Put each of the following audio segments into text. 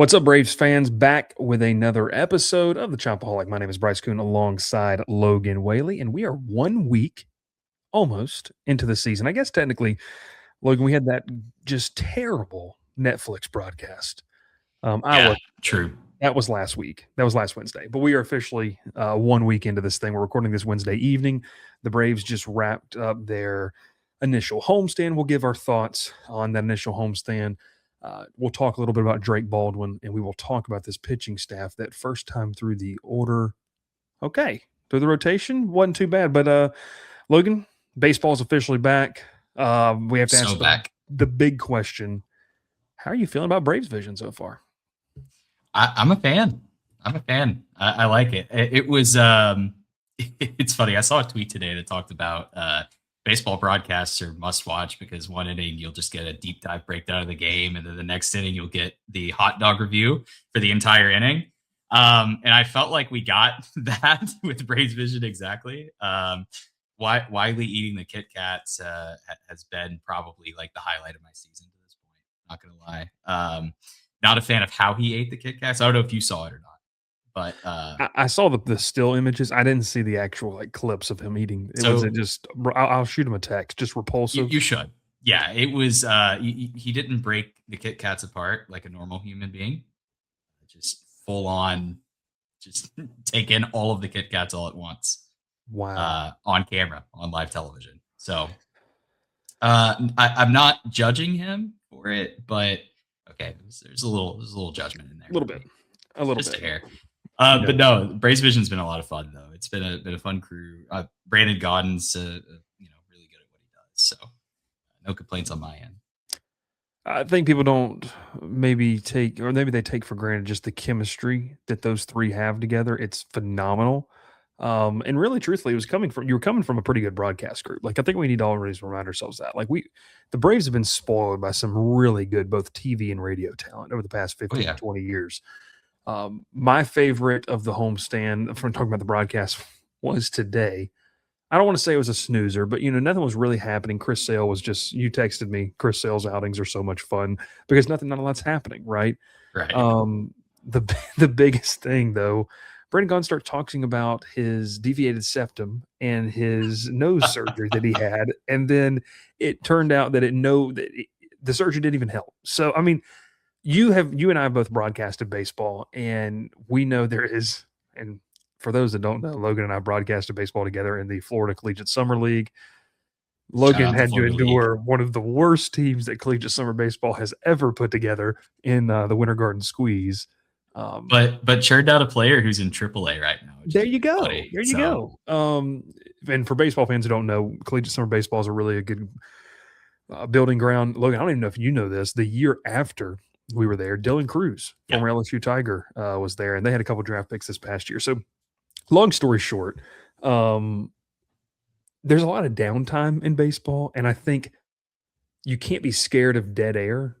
What's up, Braves fans? Back with another episode of the Chopaholic. My name is Bryce Coon alongside Logan Whaley, and we are 1 week almost into the season. I guess technically, Logan, we had that just terrible Netflix broadcast. I Yeah, was true. That was last week. That was last Wednesday. But we are officially 1 week into this thing. We're recording this Wednesday evening. The Braves just wrapped up their initial homestand. We'll give our thoughts on that initial homestand. We'll talk a little bit about Drake Baldwin, and we will talk about this pitching staff that first time through the order. Okay, through the rotation wasn't too bad. But Logan, baseball's officially back. We have to So ask back. the big question: how are you feeling about Braves vision so far? I'm a fan. I like it. It was it's funny. I saw a tweet today that talked about baseball broadcasts are must watch because one inning you'll just get a deep dive breakdown of the game, and then the next inning you'll get the hot dog review for the entire inning. And I felt like we got that with Braves Vision exactly. Wiley eating the Kit Kats has been probably like the highlight of my season to this point. Not gonna lie. Not a fan of how he ate the Kit Kats. I don't know if you saw it or not, but I saw the still images. I didn't see the actual like clips of him eating. Was it so just? I'll shoot him a text. Just repulsive. you should. Yeah, it was. He didn't break the Kit Kats apart like a normal human being. Just full on, just take in all of the Kit Kats all at once. Wow. On camera on live television. So I'm not judging him for it, but okay, there's a little judgment in there. A little bit. A little Just bit. a hair. But no, Braves Vision's been a lot of fun though. It's been a fun crew. Brandon Gaudin's really good at what he does. So no complaints on my end. I think people don't maybe take, or maybe they take for granted just the chemistry that those three have together. It's phenomenal. And really, truthfully, you were coming from a pretty good broadcast group. Like, I think we need to always remind ourselves that. Like, the Braves have been spoiled by some really good, both TV and radio talent over the past Oh 15, yeah. 20 years. My favorite of the homestand, from talking about the broadcast, was today. I don't want to say it was a snoozer, but nothing was really happening. Chris Sale was just, you texted me, Chris Sale's outings are so much fun because not a lot's happening, right? Right. Um, the the biggest thing though, Brendan Gaughan starts talking about his deviated septum and his nose surgery that he had, and then it turned out that the surgery didn't even help. So I mean, you and I both broadcasted baseball, and we know there is, and for those that don't know, Logan and I broadcasted baseball together in the Florida Collegiate Summer League. Shout Logan out to had to Florida League. endure one of the worst teams that collegiate summer baseball has ever put together in the Winter Garden Squeeze. But churned out a player who's in AAA right now, which There is you pretty go. funny. There you So go. And for baseball fans who don't know, collegiate summer baseball is a really good building ground. Logan, I don't even know if you know this. The year after we were there, Dylan Cruz, yeah. former LSU Tiger, was there, and they had a couple draft picks this past year. So, long story short, there's a lot of downtime in baseball, and I think you can't be scared of dead air.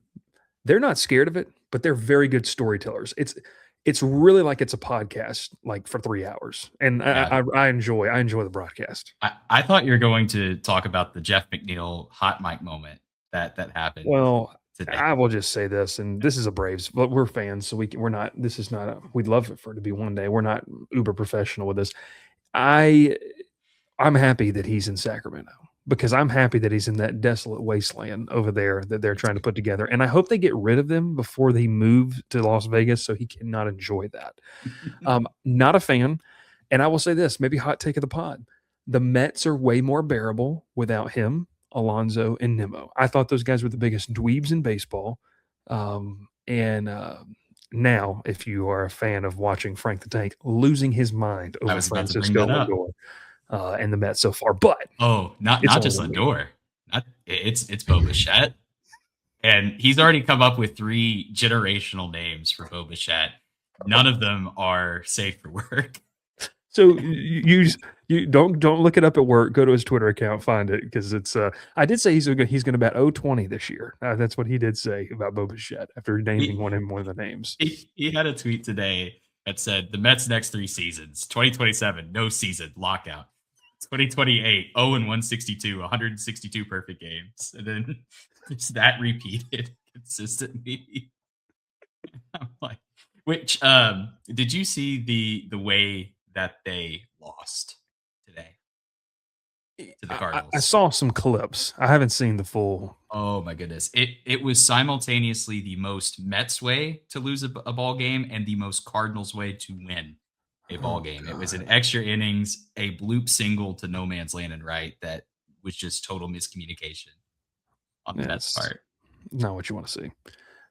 They're not scared of it, but they're very good storytellers. It's really like it's a podcast, like for 3 hours, and Yeah. I enjoy the broadcast. I thought you were going to talk about the Jeff McNeil hot mic moment that happened Well, today. I will just say this, and this is a Braves, but we're fans, so we're not. This is not. We'd love it for it to be one day. We're not uber professional with this. I I'm happy that he's in Sacramento because I'm happy that he's in that desolate wasteland over there that they're Me trying to too. put together. And I hope they get rid of them before they move to Las Vegas so he cannot enjoy that. Not a fan. And I will say this, maybe hot take of the pod. The Mets are way more bearable without him, Alonso, and Nimmo. I thought those guys were the biggest dweebs in baseball. And now, if you are a fan of watching Frank the Tank losing his mind I over was about to bring Francisco that up. Lindor and the Mets so far, but Oh, it's not only just 1 week. Lindor. Not it's Bo Bichette. And he's already come up with 3 generational names for Bo Bichette. None of them are safe for work. So you don't look it up at work. Go to his Twitter account, find it because it's. I did say he's going to bat 020 this year. That's what he did say about Bo Bichette after naming He, one of the names. he had a tweet today that said the Mets next 3 seasons, 2027, no season, lockout. 2028, 0 and 162, 162 perfect games. And then just that repeated consistently. I'm like, which did you see the way that they lost today to the I Cardinals? saw some clips. I haven't seen the full. Oh my goodness. It was simultaneously the most Mets way to lose a ball game and the most Cardinals way to win a ball Oh game. It was an God, extra innings, a bloop single to no man's land and right that was just total miscommunication on the Mets it's part. not what you want to see.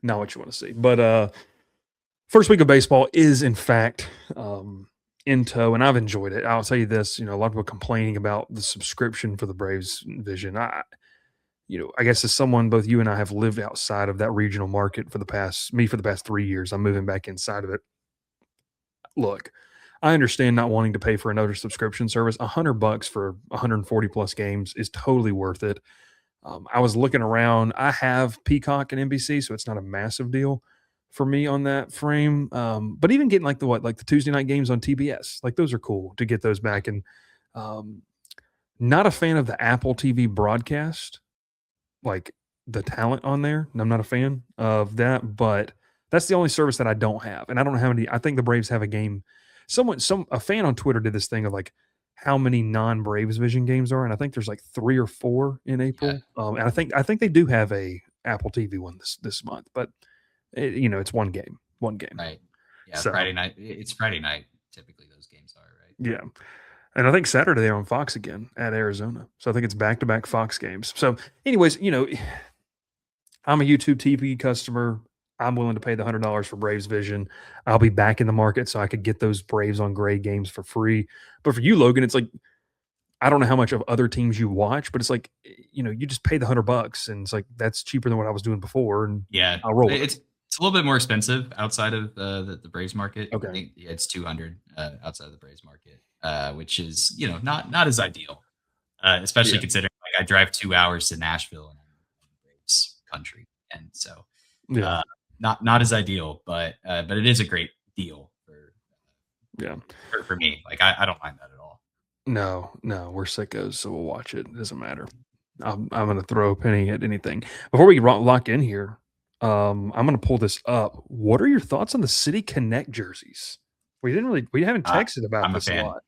Not what you want to see. But first week of baseball is in fact in tow, and I've enjoyed it. I'll tell you this: a lot of people complaining about the subscription for the Braves Vision. I guess as someone, both you and I have lived outside of that regional market for the past 3 years. I'm moving back inside of it. Look, I understand not wanting to pay for another subscription service. $100 for 140 plus games is totally worth it. I was looking around. I have Peacock and NBC, so it's not a massive deal for me on that frame. But even getting like the Tuesday night games on TBS, like those are cool to get those back. And um, not a fan of the Apple TV broadcast, like the talent on there. And I'm not a fan of that, but that's the only service that I don't have. And I don't know how many. I think the Braves have a game. A fan on Twitter did this thing of like how many non-Braves Vision games are, and I think there's like 3 or 4 in Yeah, April. And I think they do have a Apple TV one this month, but it's one game. right. Yeah, So Friday night. It's Friday night. Typically, those games are right. yeah, and I think Saturday they're on Fox again at Arizona. So I think it's back-to-back Fox games. So, anyways, I'm a YouTube TV customer. I'm willing to pay the $100 for Braves Vision. I'll be back in the market so I could get those Braves on Gray games for free. But for you, Logan, it's like I don't know how much of other teams you watch, but it's like you just pay the $100, and it's like that's cheaper than what I was doing before, and Yeah, I'll roll with it. it's a little bit more expensive outside of the Braves market. I Okay, think yeah, it's 200 outside of the Braves market, which is not as ideal, especially yeah, considering like I drive 2 hours to Nashville and I'm in Braves country, and so yeah, uh, not as ideal, but it is a great deal yeah. for me. Like I don't mind that at all. No, no, we're sickos, so we'll watch it. It doesn't matter. I'm going to throw a penny at anything. Before we lock in here, I'm going to pull this up. What are your thoughts on the City Connect jerseys? We haven't Uh, texted about I'm a this a fan. lot.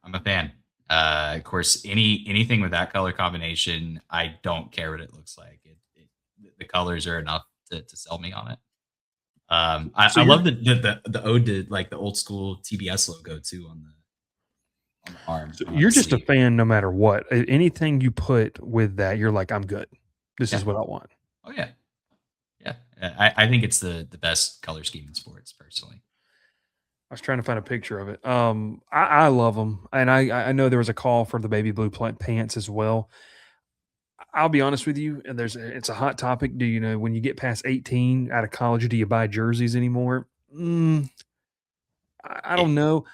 I'm a fan. Of course, anything with that color combination, I don't care what it looks like. The colors are enough to sell me on it. So I you're love the ode to like the old school TBS logo too on the arm so on you're the just a sleeve. fan no matter what. Anything you put with that, you're like, I'm good. This is Yeah. what I want. Oh yeah. Yeah. I think it's the best color scheme in sports personally. I was trying to find a picture of it. I love them, and I know there was a call for the baby blue pants as well. I'll be honest with you, and it's a hot topic. Do you know when you get past 18 out of college, do you buy jerseys anymore? I It, don't know.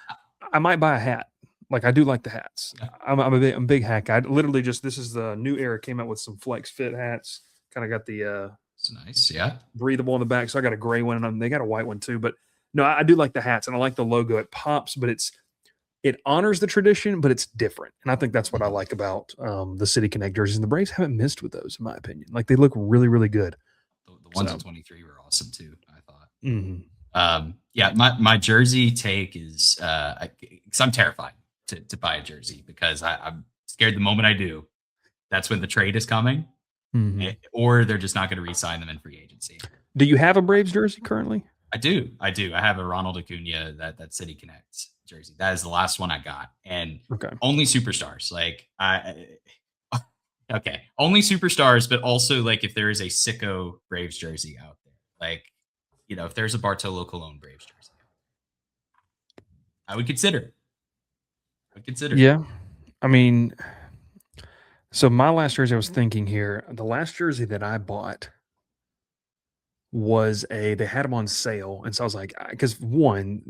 I might buy a hat. Like I do like the hats. okay. I'm a big hat guy. I literally this is the new era came out with some flex fit hats. Kind of got the It's nice. Yeah. breathable on the back. So I got a gray one and they got a white one too. But no, I do like the hats and I like the logo. It pops, but it honors the tradition, but it's different. And I think that's what I Mhm. like about the City Connect jerseys. And the Braves haven't missed with those, in my opinion. Like they look really, really good. The ones in So 23 were awesome too, I thought. mhm. Yeah, my jersey take is because I'm terrified to buy a jersey because I'm scared the moment I do, that's when the trade is coming, Mhm. or they're just not going to re-sign them in free agency. Do you have a Braves jersey currently? I do. I have a Ronald Acuna that City Connects jersey. That is the last one I got, and Okay. only superstars. Like okay, only superstars, but also like if there is a sicko Braves jersey out there, like if there's a Bartolo Colon Braves jersey, I would consider it. I would consider it. Yeah. I mean, so my last jersey, I was thinking here, the last jersey that I bought they had them on sale. And so I was like, because one,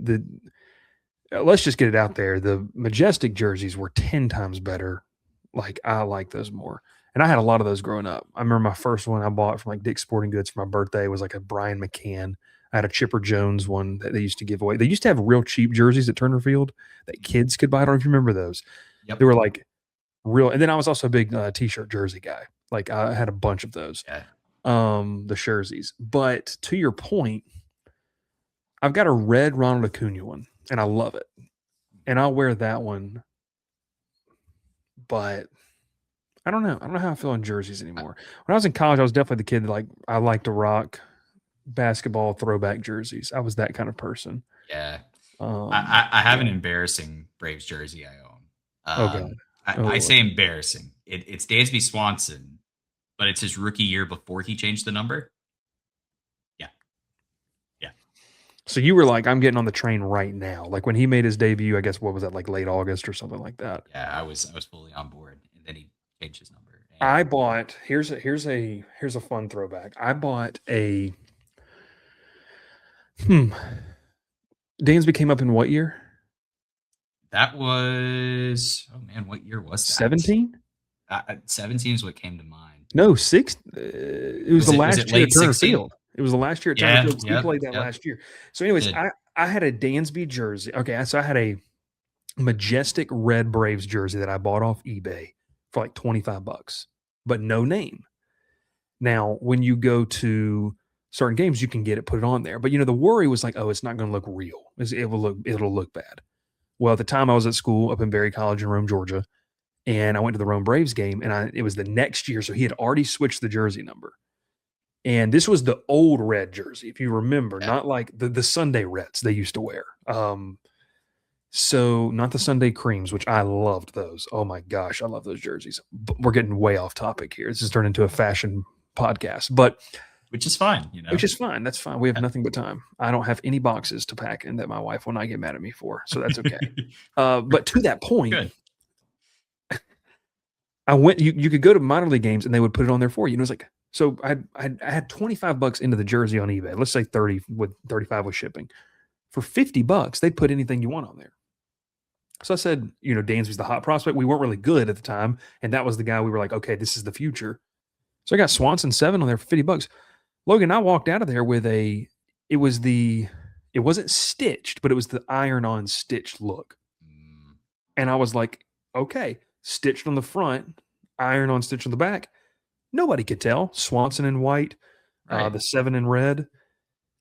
let's just get it out there. The Majestic jerseys were 10 times better. Like, I like those more. And I had a lot of those growing up. I remember my first one I bought from like Dick's Sporting Goods for my birthday was like a Brian McCann. I had a Chipper Jones one that they used to give away. They used to have real cheap jerseys at Turner Field that Mhm. kids could buy. I don't know if you remember those. They Yep. were like real. And then I was also a big t-shirt jersey guy. Like I had a bunch of those, Yeah. the jerseys. But to your point, I've got a red Ronald Acuna one, and I love it, and I'll wear that one. But I don't know. I don't know how I feel on jerseys anymore. When I was in college, I was definitely the kid that I liked to rock basketball throwback jerseys. I was that kind of person. Yeah. I have Yeah. an embarrassing Braves jersey I own. Oh God. Oh I Lord. say embarrassing. It's Dansby Swanson, but it's his rookie year before he changed the number. Yeah. Yeah. So you were like, I'm getting on the train right now. Like when he made his debut, I guess what was that, like late August or something like that. Yeah. I was fully on board. And then he changed his number. And I bought here's a fun throwback. I bought a hmm. Dansby came up in what year? that was, oh man, what year was that? 17? 17 is what came to mind. No, six. It was the Was last it year at late Turner 16? Field. It was the last year at Turner Yeah. Field. He Yep. played that Yep. last year. So, anyways, Did. I had a Dansby jersey. Okay, so I had a majestic red Braves jersey that I bought off eBay for like $25, but no name. Now, when you go to certain games, you can get it, put it on there. But the worry was like, oh, it's not going to look real. It'll look bad. Well, at the time I was at school up in Berry College in Rome, Georgia, and I went to the Rome Braves game, and it was the next year, so he had already switched the jersey number. And this was the old red jersey, if you remember, Yeah. not like the Sunday reds they used to wear. So not the Sunday creams, which I loved those. Oh my gosh, I love those jerseys. But we're getting way off topic here. This has turned into a fashion podcast, but Which is fine, which is fine. That's fine. We have nothing but time. I don't have any boxes to pack in that my wife will not get mad at me for, so that's okay. But to that point, Good. I went. You could go to minor league games and they would put it on there for you. And it was like, so I had $25 into the jersey on eBay. Let's say 30 with 35 with shipping. For $50, they'd put anything you want on there. So I said, Dansby's the hot prospect. We weren't really good at the time, and that was the guy we were like, okay, this is the future. So I got Swanson 7 on there for $50. Logan, I walked out of there with it wasn't stitched, but it was the iron-on stitched look. And I was like, okay, stitched on the front, iron-on stitched on the back. Nobody could tell. Swanson in white, Right. the 7 in red.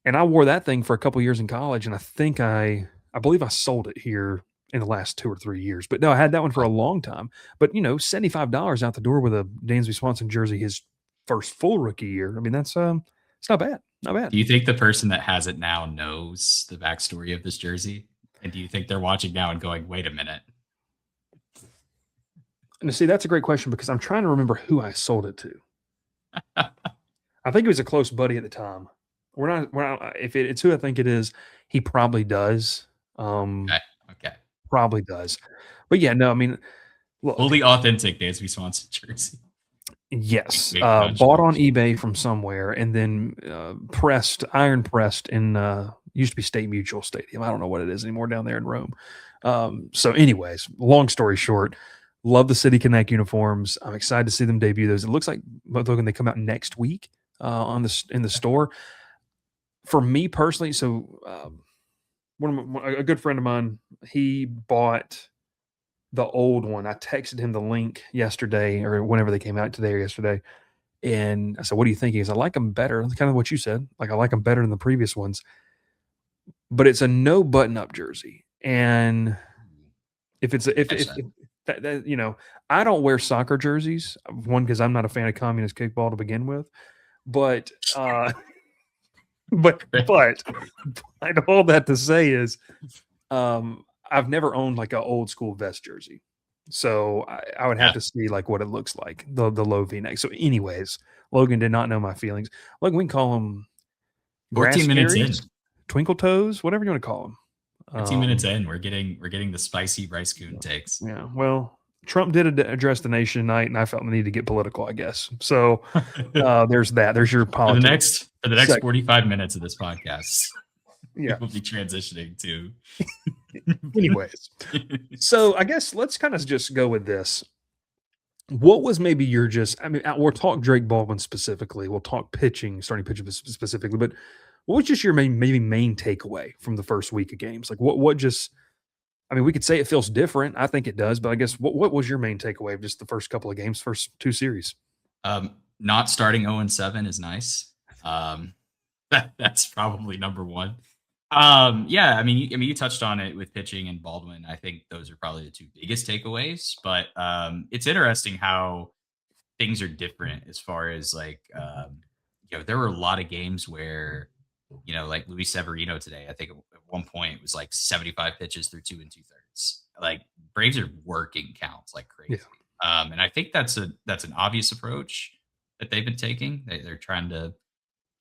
And I wore that thing for a couple years in college, and I believe I sold it here in the last 2 or 3 years. But no, I had that one for a long time. But $75 out the door with a Dansby Swanson jersey, his first full rookie year. I mean, it's not bad. Not bad. Do you think the person that has it now knows the backstory of this jersey? And do you think they're watching now and going, wait a minute? And see, that's a great question because I'm trying to remember who I sold it to. I think it was a close buddy at the time. We're not if it's who I think it is, he probably does. Okay. Probably does. But yeah, no, I mean, look, Fully authentic Dansby Swanson jersey. yes, Big bought on eBay from somewhere and then iron pressed in used to be State Mutual Stadium. I don't know what it is anymore down there in Rome. So anyways, long story short, love the City Connect uniforms. I'm excited to see them debut those. It looks like Logan, they come out next week in the store. For me personally, so a good friend of mine, he bought the old one. I texted him the link yesterday or whenever they came out, today or yesterday. And I said, what do you think? He goes, I like them better. Kind of what you said. Like, I like them better than the previous ones. But it's a no button up jersey. And if I don't wear soccer jerseys. One, because I'm not a fan of communist kickball to begin with. But but all that to say is I've never owned like an old school vest jersey. So I would have to see like what it looks like, the low V-neck. So anyways, Logan did not know my feelings. Logan, we can call them 14 minutes in. Twinkle toes, whatever you want to call them. 15 minutes in, we're getting the spicy rice goon takes. Yeah. Well, Trump did address the nation tonight, and I felt the need to get political, I guess. So there's that. There's your politics. For the next 45 minutes of this podcast, yeah, we'll be transitioning to. Anyways, so I guess let's kind of just go with this. What was maybe we'll talk Drake Baldwin specifically. We'll talk starting pitching specifically, but what was just your main takeaway from the first week of games? Like what just, we could say it feels different. I think it does, but I guess what was your main takeaway of just the first couple of games, first two series? Not starting 0-7 is nice. That's probably number one. Yeah, I mean, you touched on it with pitching and Baldwin. I think those are probably the two biggest takeaways. But it's interesting how things are different as far as like, there were a lot of games where, like Luis Severino today. I think at one point it was like 75 pitches through 2 2/3. Like Braves are working counts like Yeah. crazy. And I think that's an obvious approach that they've been taking. They're trying to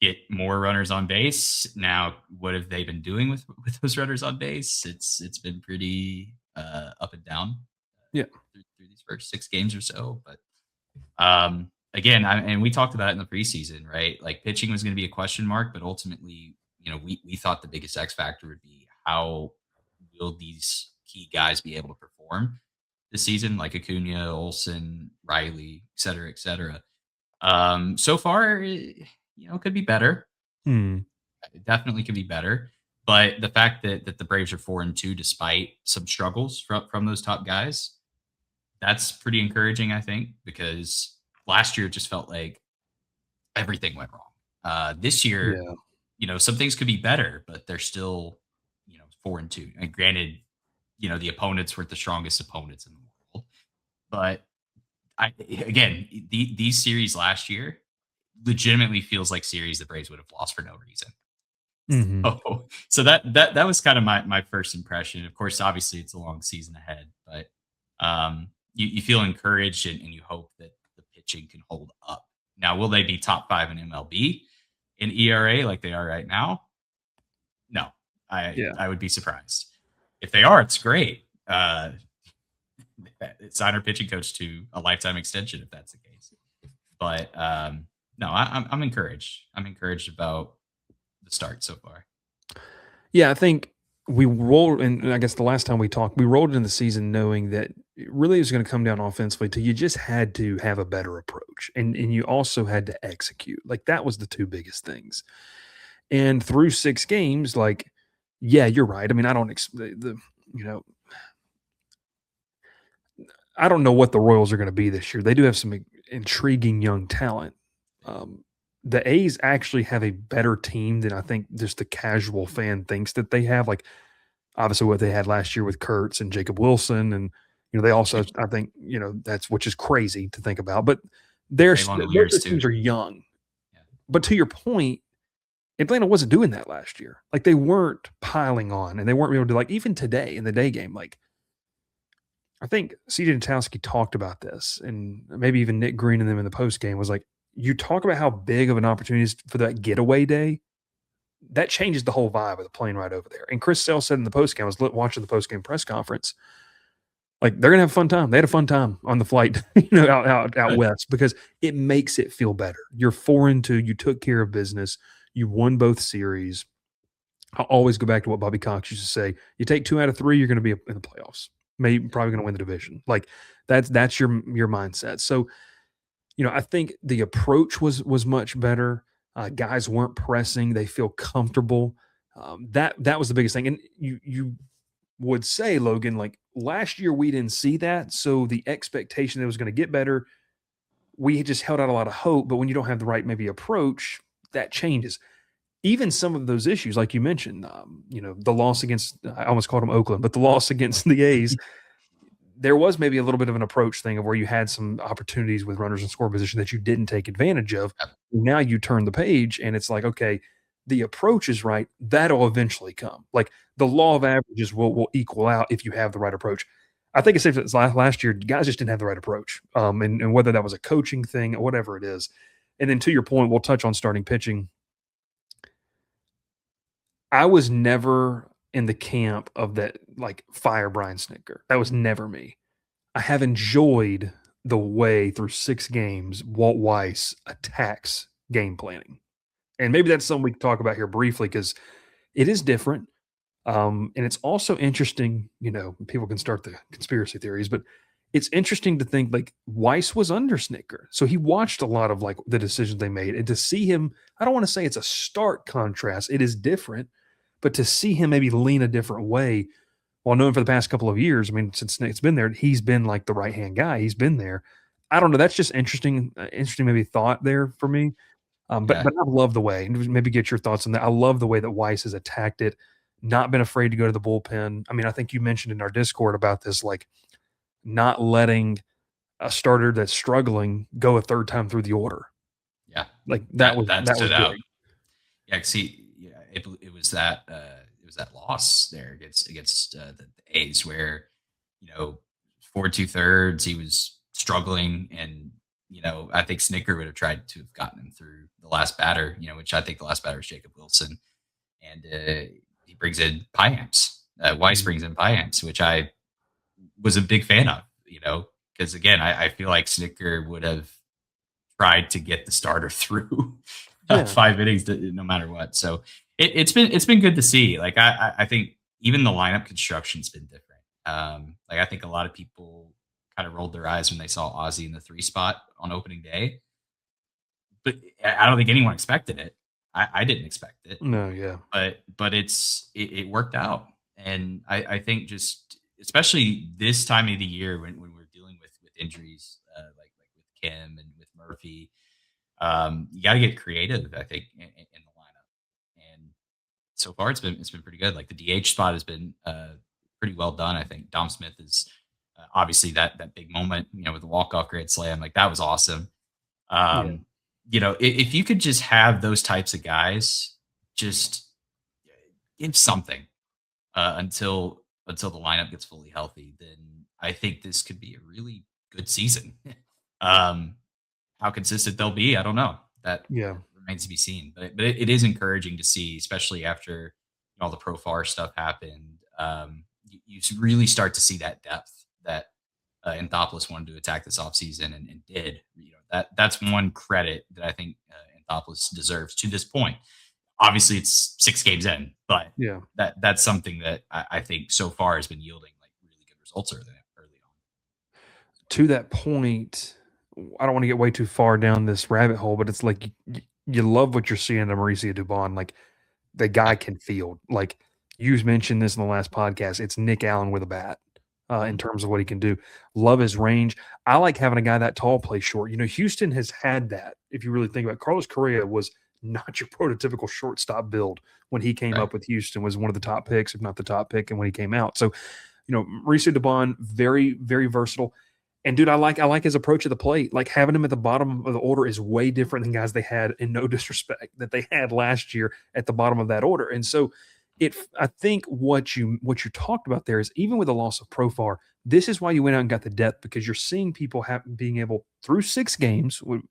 get more runners on base. Now, what have they been doing with those runners on base? It's been pretty up and down Yeah. through these first 6 games or so. But again, and we talked about it in the preseason, right? Like pitching was going to be a question mark, but ultimately, we thought the biggest X factor would be how will these key guys be able to perform this season, like Acuna, Olson, Riley, et cetera, et cetera. So far, it could be better. Hmm. It definitely could be better. But the fact that the Braves are 4-2 despite some struggles from those top guys, that's pretty encouraging, I think, because last year it just felt like everything went wrong. This year, Yeah. some things could be better, but they're still, 4-2. And granted, the opponents weren't the strongest opponents in the world, but these series last year legitimately feels like series the Braves would have lost for no reason. Hmm. So that was kind of my first impression. Of course, obviously it's a long season ahead, but you feel encouraged and you hope that the pitching can hold up. Now, will they be top 5 in MLB in ERA like they are right now? No, I Yeah. I would be surprised. If they are, it's great. Sign our pitching coach to a lifetime extension if that's the case. But no, I'm encouraged. I'm encouraged about the start so far. Yeah, I think we rolled, and I guess the last time we talked, we rolled into the season knowing that it really is going to come down offensively to you just had to have a better approach, and you also had to execute. Like that was the two biggest things. And through 6 games, like, yeah, you're right. I mean, I don't you know, I don't know what the Royals are going to be this year. They do have some intriguing young talent. Um, the A's actually have a better team than I think just the casual fan thinks that they have. Like obviously what they had last year with Kurtz and Jacob Wilson, and they also I think that's which is crazy to think about. But Traylon their Lears too. teams are young. Yeah. But to your point, Atlanta wasn't doing that last year. Like they weren't piling on, and they weren't able to like even today in the day game. Like I think CJ Natowski talked about this, and maybe even Nick Green and them in the post game was like, you talk about how big of an opportunity is for that getaway day. That changes the whole vibe of the plane ride over there. And Chris Sale said in the post game, I was watching the post game press conference, like they're gonna have a fun time. They had a fun time on the flight, out Good. west because it makes it feel better. You're 4-2. You took care of business. You won both series. I always go back to what Bobby Cox used to say: you take 2 out of 3, you're going to be in the playoffs. Maybe probably going to win the division. Like that's your mindset. So I think the approach was much better. Guys weren't pressing; they feel comfortable. That was the biggest thing. And you would say, Logan, like last year we didn't see that, so the expectation that it was going to get better, we just held out a lot of hope. But when you don't have the right maybe approach, that changes. Even some of those issues, like you mentioned, the loss against, I almost called them Oakland, but the loss against the A's, there was maybe a little bit of an approach thing of where you had some opportunities with runners in score position that you didn't take advantage of. Now you turn the page and it's like, okay, the approach is right. That'll eventually come. Like the law of averages will equal out if you have the right approach. I think it's safe that last year, guys just didn't have the right approach. And whether that was a coaching thing or whatever it is. And then to your point, we'll touch on starting pitching. I was never in the camp of that, like, fire Brian Snitker. That was never me. I have enjoyed the way through 6 games Walt Weiss attacks game planning. And maybe that's something we can talk about here briefly because it is different. And it's also interesting, people can start the conspiracy theories, but it's interesting to think like Weiss was under Snitker. So he watched a lot of like the decisions they made. And to see him, I don't want to say it's a stark contrast. It is different, but to see him maybe lean a different way while knowing for the past couple of years, I mean, since Nick's been there, he's been like the right hand guy. He's been there. I don't know. That's just interesting. Interesting, maybe thought there for me. But Yeah. I love the way. And maybe get your thoughts on that. I love the way that Weiss has attacked it. not been afraid to go to the bullpen. I mean, I think you mentioned in our Discord about this, like not letting a starter that's struggling go a third time through the order. Yeah, Like that that was stood out. big. Yeah, see, yeah, it was that loss there the A's where, you know, 4 2/3 he was struggling, and I think Snicker would have tried to have gotten him through the last batter, which I think the last batter is Jacob Wilson, and he brings in Piamps. Weiss Mhm. brings in Piamps, which I was a big fan of, because again, I feel like Snicker would have tried to get the starter through Yeah. 5 innings, no matter what. So it's been good to see. Like I think even the lineup construction's been different. Like I think a lot of people kind of rolled their eyes when they saw Ozzy in the 3 spot on opening day, but I don't think anyone expected it. I didn't expect it, No, yeah. but it worked out, and I think just especially this time of the year when we're dealing with injuries, like with Kim and with Murphy, you got to get creative, I think, in the lineup. And so far, it's been pretty good. Like the DH spot has been pretty well done. I think Dom Smith is obviously that big moment, with the walk off grand slam. Like that was awesome. Yeah. Um, if you could just have those types of guys, just give something until the lineup gets fully healthy, then I think this could be a really good season. um, how consistent they'll be, I don't know. Yeah. That remains to be seen. But it is encouraging to see, especially after all the Profar stuff happened. You really start to see that depth that Anthopoulos wanted to attack this offseason and did. That's one credit that I think Anthopoulos deserves to this point. Obviously, it's 6 games in, but Yeah. that's something that I think so far has been yielding like really good results early on. To that point, I don't want to get way too far down this rabbit hole, but it's like you love what you're seeing in Mauricio Dubon. Like the guy Yeah. can field. Like you mentioned this in the last podcast. It's Nick Allen with a bat in Mhm. terms of what he can do. Love his range. I like having a guy that tall play short. Houston has had that. If you really think about it. Carlos Correa was not your prototypical shortstop build when he came Right. up with Houston, was one of the top picks, if not the top pick, and when he came out. So, Mauricio Dubon, very, very versatile. And dude, I like his approach at the plate. Like having him at the bottom of the order is way different than guys they had, in no disrespect, that they had last year at the bottom of that order. And so I think what you talked about there is, even with the loss of Profar, this is why you went out and got the depth, because you're seeing people being able through 6 games with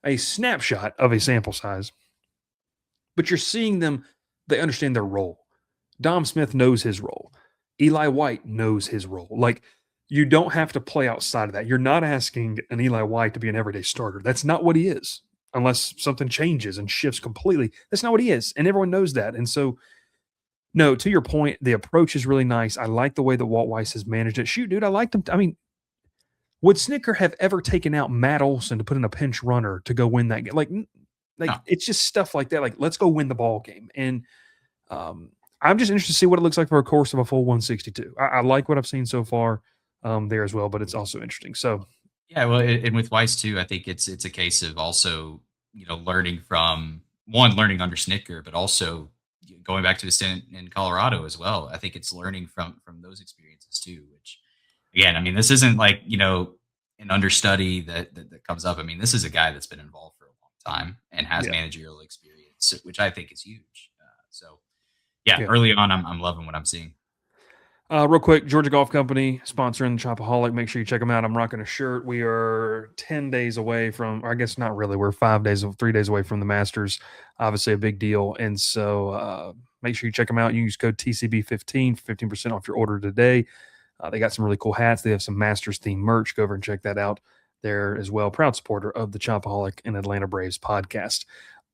a snapshot of a sample size, but you're seeing them, they understand their role. Dom Smith knows his role. Eli White knows his role. Like, you don't have to play outside of that. You're not asking an Eli White to be an everyday starter. That's not what he is, unless something changes and shifts completely. That's not what he is. And everyone knows that. And so, no, to your point, the approach is really nice. I like the way that Walt Weiss has managed it. Shoot, dude, I liked him. I mean, would Snicker have ever taken out Matt Olson to put in a pinch runner to go win that game? Like No. it's just stuff like that. Like, let's go win the ball game. And I'm just interested to see what it looks like for a course of a full 162. I like what I've seen so far there as well, but it's also interesting. So, Yeah, well, and with Weiss too, I think it's a case of also learning from learning under Snicker, but also going back to his stint in Colorado as well. I think it's learning from those experiences too. Which, again, I mean, this isn't like an understudy that comes up. I mean, this is a guy that's been involved for a long time and has yeah. managerial experience, which I think is huge. So, yeah, Yeah. early on, I'm loving what I'm seeing. Real quick, Georgia Golf Company sponsoring Chopaholic. Make sure you check them out. I'm rocking a shirt. We are 10 days away from, or I guess not really. We're 3 days away from the Masters. Obviously, a big deal. And so make sure you check them out. You use code TCB15 for 15% off your order today. They got some really cool hats. They have some Masters themed merch. Go over and check that out there as well. Proud supporter of the Chopaholic and Atlanta Braves podcast.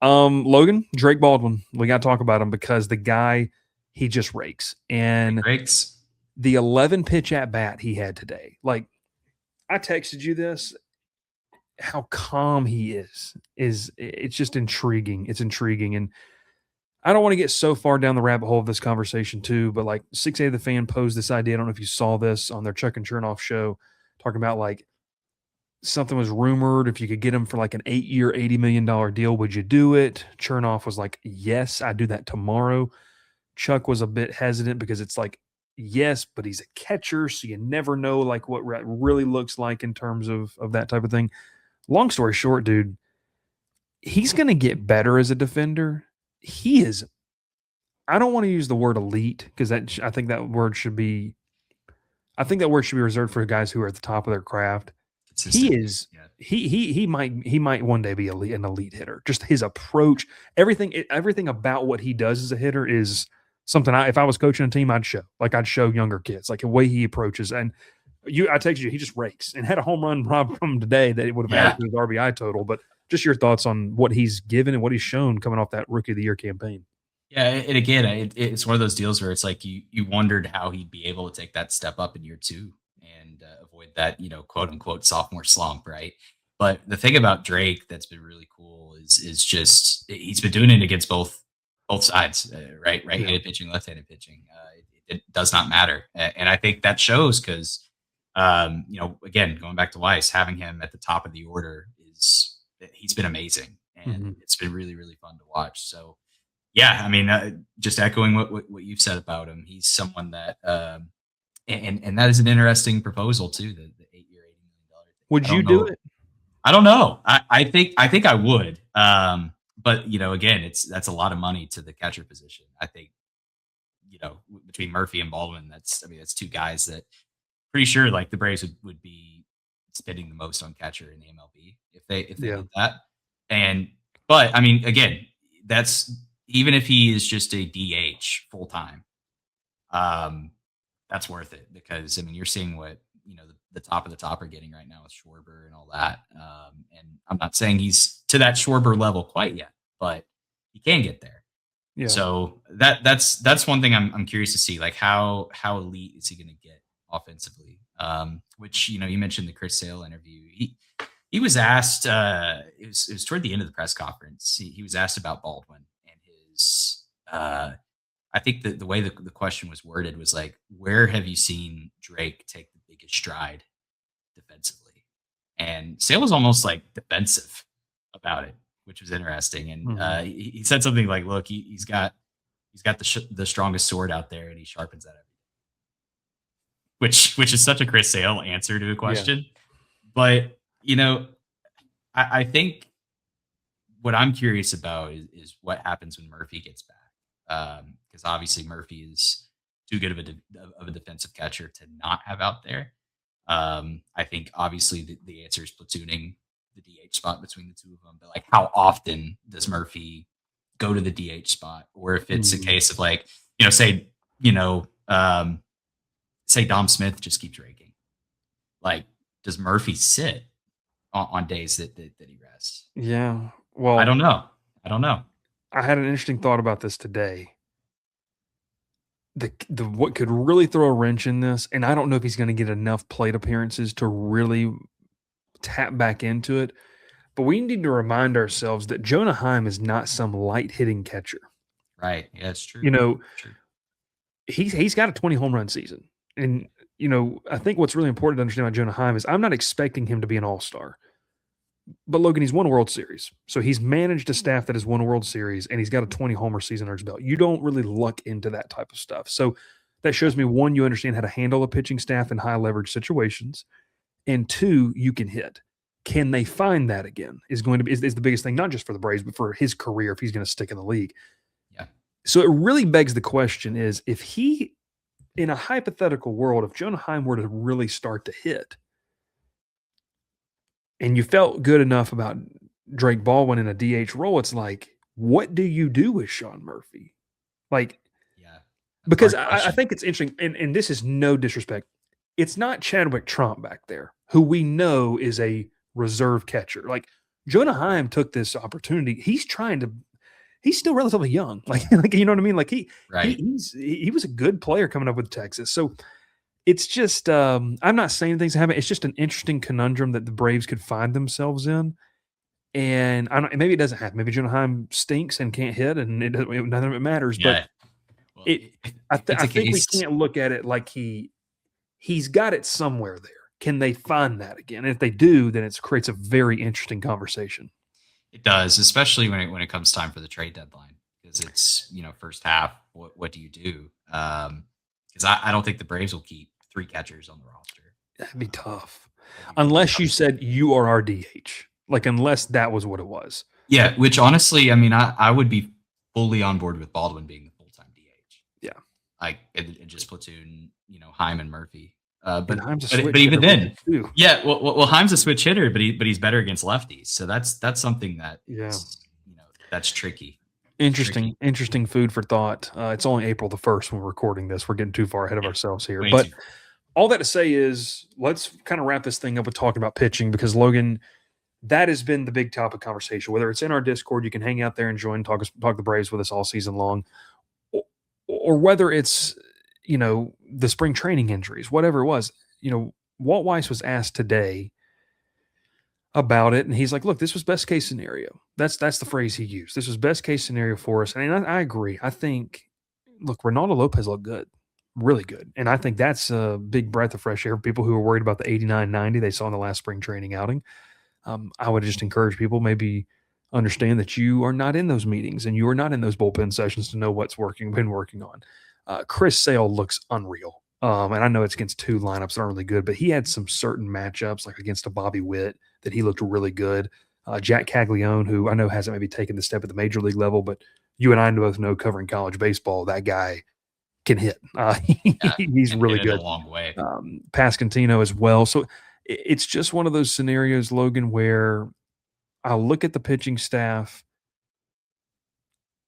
Logan, Drake Baldwin. We got to talk about him because the guy, he just rakes. And Breaks. the 11 pitch at bat he had today, like I texted you this, how calm he is it's just intriguing. It's intriguing. And I don't want to get so far down the rabbit hole of this conversation too, but like 6A the Fan posed this idea. I don't know if you saw this on their Chuck and Chernoff show, talking about like something was rumored, if you could get him for like an 8-year $80 million deal, would you do it? Chernoff was like, yes, I'd do that tomorrow. Chuck was a bit hesitant because it's like, yes, but he's a catcher, so you never know like what really looks like in terms of that type of thing. Long story short, dude, he's going to get better as a defender. He is. I don't want to use the word elite because I think that word should be. I think that word should be reserved for guys who are at the top of their craft. He Consistency. is. Yeah. He might one day be an elite hitter. Just his approach, everything about what he does as a hitter is something. If I was coaching a team, I'd show younger kids like the way he approaches. And I text you, he just rakes and had a home run robbed from him today that it would have Yeah. added to his RBI total. But just your thoughts on what he's given and what he's shown coming off that Rookie of the Year campaign. Yeah, and again, it's one of those deals where it's like you wondered how he'd be able to take that step up in year two and avoid that quote unquote sophomore slump, right? But the thing about Drake that's been really cool is just he's been doing it against both sides, right-handed pitching, left-handed pitching. It does not matter, and I think that shows because again, going back to Weiss, having him at the top of the order he's been amazing, and it's been really really fun to watch. So. Yeah, I mean, just echoing what you've said about him, he's someone that, and that is an interesting proposal too. The 8-year, $80 million. Would you do it? I don't know. I think I would. But again, that's a lot of money to the catcher position. I think, between Murphy and Baldwin, that's two guys that pretty sure like the Braves would be spending the most on catcher in the MLB if they did that. But I mean, again, that's. Even if he is just a DH full time, that's worth it because I mean you're seeing what the top of the top are getting right now with Schwarber and all that. And I'm not saying he's to that Schwarber level quite yet, but he can get there. Yeah. So that's one thing I'm curious to see, like how elite is he going to get offensively? Which you mentioned the Chris Sale interview. He was asked. It was toward the end of the press conference. He was asked about Baldwin. I think the way the question was worded was like, where have you seen Drake take the biggest stride defensively? And Sale was almost like defensive about it, which was interesting. And he said something like, look, he's got the strongest sword out there and he sharpens that every day. Which is such a Chris Sale answer to a question. Yeah. But, I think what I'm curious about is what happens when Murphy gets back. Because obviously Murphy is too good of a defensive catcher to not have out there. I think obviously the answer is platooning the DH spot between the two of them. But like, how often does Murphy go to the DH spot? Or if it's a case of like, say Dom Smith just keeps raking. Like, does Murphy sit on days that he rests? Yeah. Well, I don't know. I had an interesting thought about this today. The what could really throw a wrench in this, and I don't know if he's going to get enough plate appearances to really tap back into it, but we need to remind ourselves that Jonah Heim is not some light hitting catcher. Right. Yeah, that's true. True. He's got a 20 home run season, and I think what's really important to understand about Jonah Heim is I'm not expecting him to be an all-star. But Logan, he's won a World Series. So he's managed a staff that has won a World Series, and he's got a 20 homer season under his belt. You don't really luck into that type of stuff. So that shows me, one, you understand how to handle a pitching staff in high leverage situations, and two, you can hit. Can they find that again is the biggest thing, not just for the Braves, but for his career if he's going to stick in the league. Yeah. So it really begs the question is, if he, in a hypothetical world, if Jonah Heim were to really start to hit, and you felt good enough about Drake Baldwin in a DH role, it's like, what do you do with Sean Murphy? Like, because I think it's interesting, and this is no disrespect. It's not Chadwick Trump back there, who we know is a reserve catcher. Like, Jonah Heim took this opportunity. He's still relatively young. Like you know what I mean? Like he was a good player coming up with Texas. So it's just, I'm not saying things happen. It's just an interesting conundrum that the Braves could find themselves in. And maybe it doesn't happen. Maybe Jonah Heim stinks and can't hit, and none of it matters. Yeah. But I think we can't look at it like he's got it somewhere there. Can they find that again? And if they do, then it creates a very interesting conversation. It does, especially when it comes time for the trade deadline, because it's first half, what do you do? Because I don't think the Braves will keep 3 catchers on the roster. That'd be tough. It'd be Unless tough. you said you are our DH. Like, unless that was what it was. Yeah, which honestly, I mean, I would be fully on board with Baldwin being the full-time DH. Yeah. Like, it just platoon, Heim and Murphy. But Heim's a switch even hitter then, too. yeah, well, Heim's a switch hitter, but he's better against lefties. So that's something that Yeah. that's tricky. Interesting food for thought. It's only April the 1st when we're recording this. We're getting too far ahead of ourselves here. Way But too- all that to say is, let's kind of wrap this thing up with talking about pitching, because Logan, that has been the big topic conversation. Whether it's in our Discord, you can hang out there and join, talk the Braves with us all season long, or whether it's the spring training injuries, whatever it was. Walt Weiss was asked today about it, and he's like, "Look, this was best case scenario." That's the phrase he used. This was best case scenario for us, and I agree. I think, look, Ronaldo Lopez looked good, really good, and I think that's a big breath of fresh air for people who are worried about the 89-90 they saw in the last spring training outing. I would just encourage people, maybe understand that you are not in those meetings and you are not in those bullpen sessions to know what's been working on. Chris Sale looks unreal. And I know it's against 2 lineups that aren't really good, but he had some certain matchups, like against a Bobby Witt, that he looked really good. Jack Caglione, who I know hasn't maybe taken the step at the major league level, but you and I both know, covering college baseball, that guy can hit. He's really good. A long way. Pascantino as well. So it's just one of those scenarios, Logan, where I'll look at the pitching staff.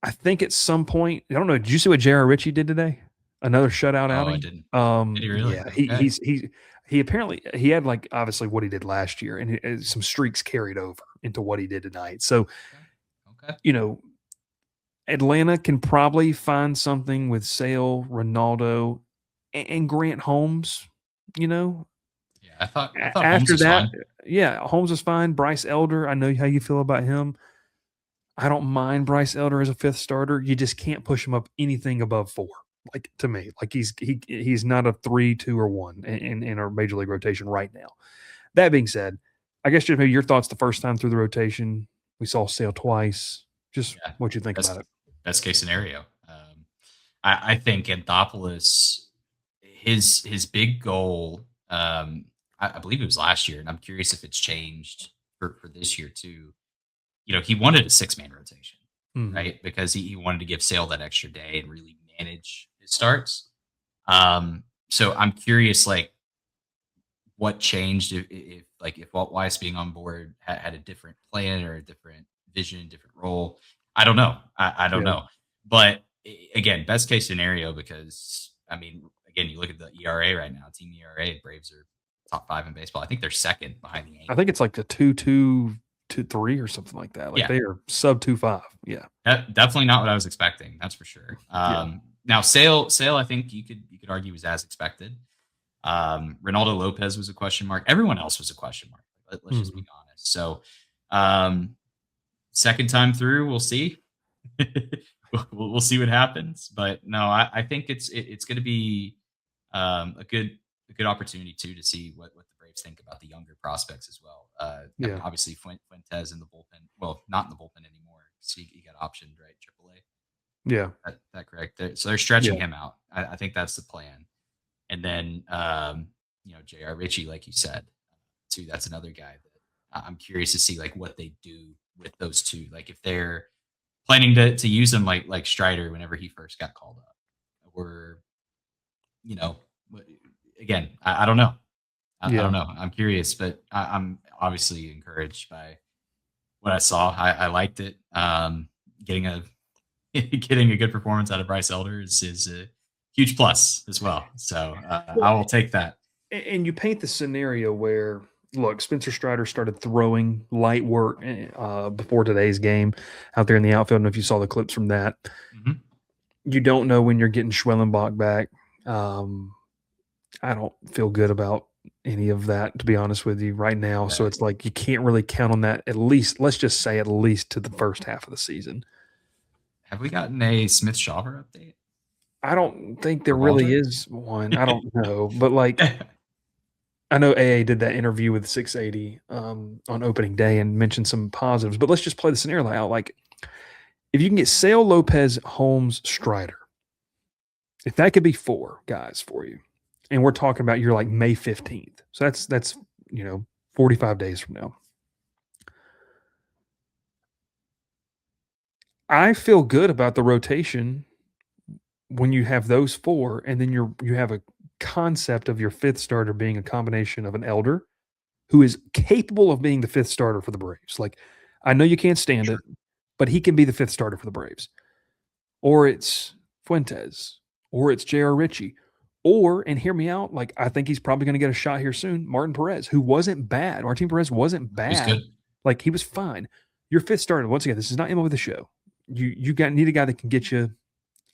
I think at some point, I don't know. Did you see what J.R. Ritchie did today? Another shutout outing. I didn't. Did he really? Yeah, Okay. he apparently he had, like, obviously what he did last year, and some streaks carried over into what he did tonight. So, Okay. Atlanta can probably find something with Sale, Ronaldo, and Grant Holmes. Yeah, I thought After Holmes was that, fine. yeah, Holmes is fine. Bryce Elder, I know how you feel about him. I don't mind Bryce Elder as a 5th starter. You just can't push him up anything above 4. Like, to me, like he's not a 3, 2, or 1 in our major league rotation right now. That being said, I guess just maybe your thoughts the first time through the rotation. We saw Sale twice. Just what you think about it. Best case scenario. I think Anthopoulos, his big goal, I believe it was last year, and I'm curious if it's changed for this year too. He wanted a 6-man rotation, right? Because he wanted to give Sale that extra day and really manage his starts. So I'm curious, like, what changed if Walt Weiss being on board had a different plan or a different vision, different role. I don't know. I don't know. But again, best case scenario, because I mean, again, you look at the ERA right now, team ERA, Braves are top 5 in baseball. I think they're second behind the Yankees. I think it's like a 2.223 or something like that. Like, they are sub 2.5. Yeah. Definitely not what I was expecting. That's for sure. Now Sale, I think you could argue was as expected. Ronaldo Lopez was a question mark. Everyone else was a question mark. Let's just be honest. So, second time through, we'll see. we'll see what happens. But no, I think it's going to be a good opportunity too to see what the Braves think about the younger prospects as well. Obviously Fuentes in the bullpen. Well, not in the bullpen anymore. So he got optioned, right? AAA. Yeah, that correct. So they're stretching him out. I think that's the plan. And then J.R. Ritchie, like you said, too. That's another guy that I'm curious to see, like, what they do with those two. Like, if they're planning to use him like Strider whenever he first got called up, or again, I don't know. I don't know. I'm curious, but I'm obviously encouraged by what I saw. I liked it. Getting a good performance out of Bryce Elder is a huge plus as well. So I will take that. And you paint the scenario where, look, Spencer Strider started throwing light work before today's game out there in the outfield. I don't know if you saw the clips from that. Mm-hmm. You don't know when you're getting Schwellenbach back. I don't feel good about any of that, to be honest with you, right now. So it's like you can't really count on that, at least, let's just say, at least to the first half of the season. Have we gotten a Smith Shawver update? I don't think there really is one. I don't know. But, like, I know AA did that interview with 680 on opening day and mentioned some positives. But let's just play the scenario out. Like, if you can get Sale, Lopez, Holmes, Strider, if that could be 4 guys for you, and we're talking about you're like May 15th, so that's 45 days from now. I feel good about the rotation when you have those 4, and then you have a concept of your 5th starter being a combination of an elder who is capable of being the 5th starter for the Braves. Like, I know you can't stand it, Sure. but he can be the 5th starter for the Braves. Or it's Fuentes, or it's J.R. Ritchie, or, and hear me out, like, I think he's probably going to get a shot here soon, Martin Perez, who wasn't bad. Martin Perez wasn't It was bad. good. Like, he was fine. Your 5th starter, once again, this is not MLB The Show. You need a guy that can get you,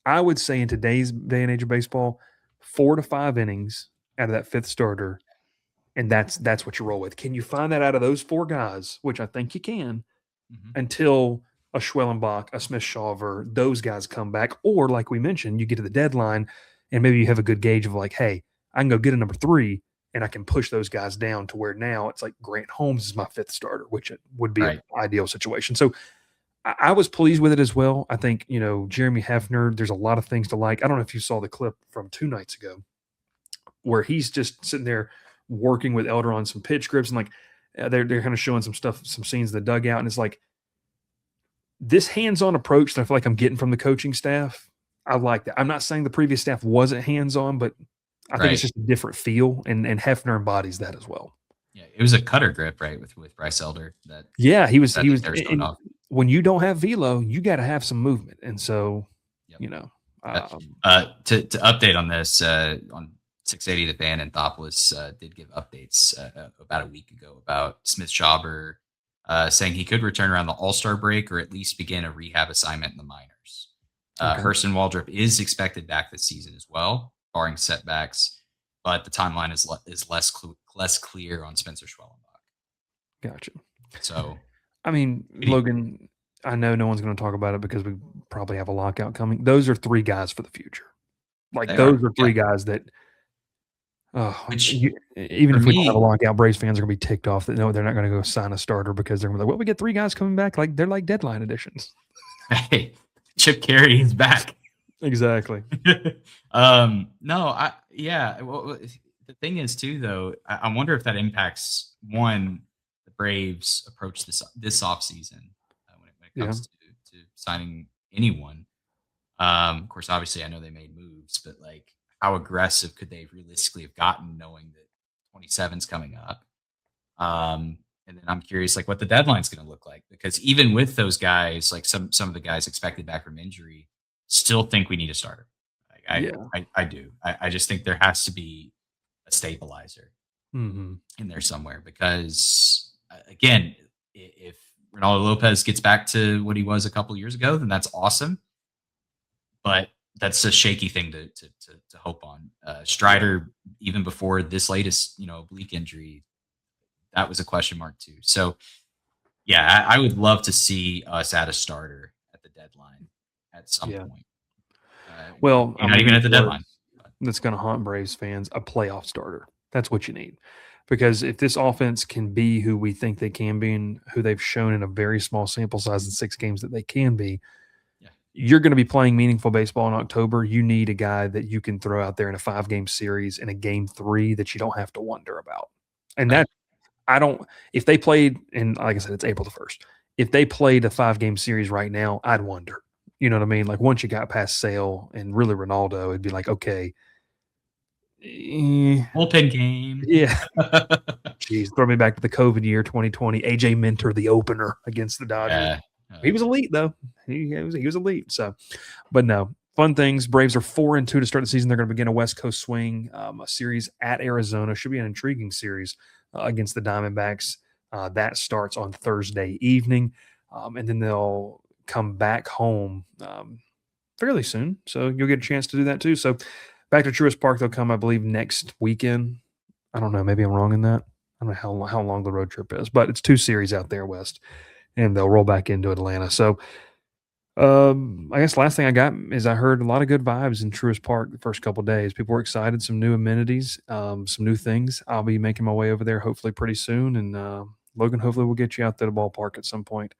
I would say in today's day and age of baseball, 4 to 5 innings out of that 5th starter, and that's what you roll with. Can you find that out of those 4 guys, which I think you can, until a Schwellenbach, a Smith Shawver, those guys come back, or like we mentioned, you get to the deadline and maybe you have a good gauge of like, hey, I can go get a number 3 and I can push those guys down to where now it's like Grant Holmes is my 5th starter, which it would be an Right. ideal situation. So I was pleased with it as well. I think, Jeremy Hefner, there's a lot of things to like. I don't know if you saw the clip from 2 nights ago where he's just sitting there working with Elder on some pitch grips, and like they're kind of showing some stuff, some scenes of the dugout, and it's like this hands-on approach that I feel like I'm getting from the coaching staff. I like that. I'm not saying the previous staff wasn't hands-on, but I think it's Right. just a different feel, and Hefner embodies that as well. Yeah. It was a cutter grip, right, with Bryce Elder that Yeah, he was that he was they were showing and off. when you don't have velo, you got to have some movement, and so Yep. you know, Uh, um, to update on this, on 680 The Fan, Anthopoulos did give updates about a week ago about Smith Schauber, saying he could return around the All-Star break or at least begin a rehab assignment in the minors. okay, Hurston Waldrop is expected back this season as well, barring setbacks, but the timeline is less clear on Spencer Schwellenbach. gotcha. So I mean, pretty, Logan, I know no one's going to talk about it because we probably have a lockout coming. Those are 3 guys for the future. Like, they are, those are yeah. 3 guys that, Which even for if we don't have a me, lockout, Braves fans are going to be ticked off that no, they're not going to go sign a starter because they're going to be like, well, we get 3 guys coming back. Like, they're like deadline editions. hey, Chip Carey is back. Exactly. No, well, the thing is too, though, I wonder if that impacts one the Braves approach this off season when it Yeah. comes to signing anyone. Of course, obviously, I know they made moves, but like, how aggressive could they realistically have gotten, knowing that 27's coming up? And then I'm curious, like, what the deadline's going to look like, because even with those guys, like some of the guys expected back from injury, still think we need a starter. Like, Yeah. I do. I just think there has to be a stabilizer Mm-hmm. in there somewhere, because again, if Ronaldo Lopez gets back to what he was a couple years ago, then that's awesome. But that's a shaky thing to hope on. Strider, even before this latest, oblique injury, that was a question mark too. So yeah, I would love to see us add a starter at the deadline at some Yeah. point. Well, I'm Not going to even at use the deadline. words that's going to haunt Braves fans: a playoff starter. That's what you need. Because if this offense can be who we think they can be and who they've shown in a very small sample size in 6 games that they can be, Yeah. you're going to be playing meaningful baseball in October. You need a guy that you can throw out there in a 5-game series in a game 3 that you don't have to wonder about. And Right. that, I don't, if they played, and like I said, it's April the 1st. If they played a 5-game series right now, I'd wonder. You know what I mean? Like, once you got past Sale and really Ronaldo, it'd be like, okay, Bullpen game. yeah. Jeez, throw me back to the COVID year, 2020. AJ Minter, the opener against the Dodgers. Yeah. He was elite, though. He was elite. So, but no, fun things. Braves are 4-2 to start the season. They're going to begin a West Coast swing, a series at Arizona. Should be an intriguing series against the Diamondbacks. That starts on Thursday evening, and then they'll come back home fairly soon. So you'll get a chance to do that too. So back to Truist Park, they'll come, I believe, next weekend. I don't know. Maybe I'm wrong in that. I don't know how long the road trip is, but it's 2 series out there west, and they'll roll back into Atlanta. So I guess last thing I got is I heard a lot of good vibes in Truist Park the first couple of days. People were excited, some new amenities, some new things. I'll be making my way over there hopefully pretty soon. And Logan, hopefully we'll get you out to the ballpark at some point.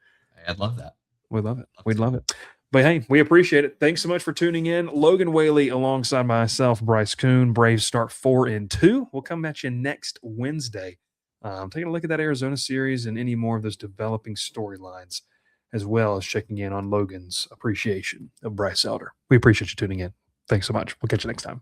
I'd love that. We'd love it. Love We'd to. love it. But hey, we appreciate it. Thanks so much for tuning in. Logan Whaley alongside myself, Bryce Coon. Braves start 4-2. We'll come at you next Wednesday. Taking a look at that Arizona series and any more of those developing storylines, as well as checking in on Logan's appreciation of Bryce Elder. We appreciate you tuning in. Thanks so much. We'll catch you next time.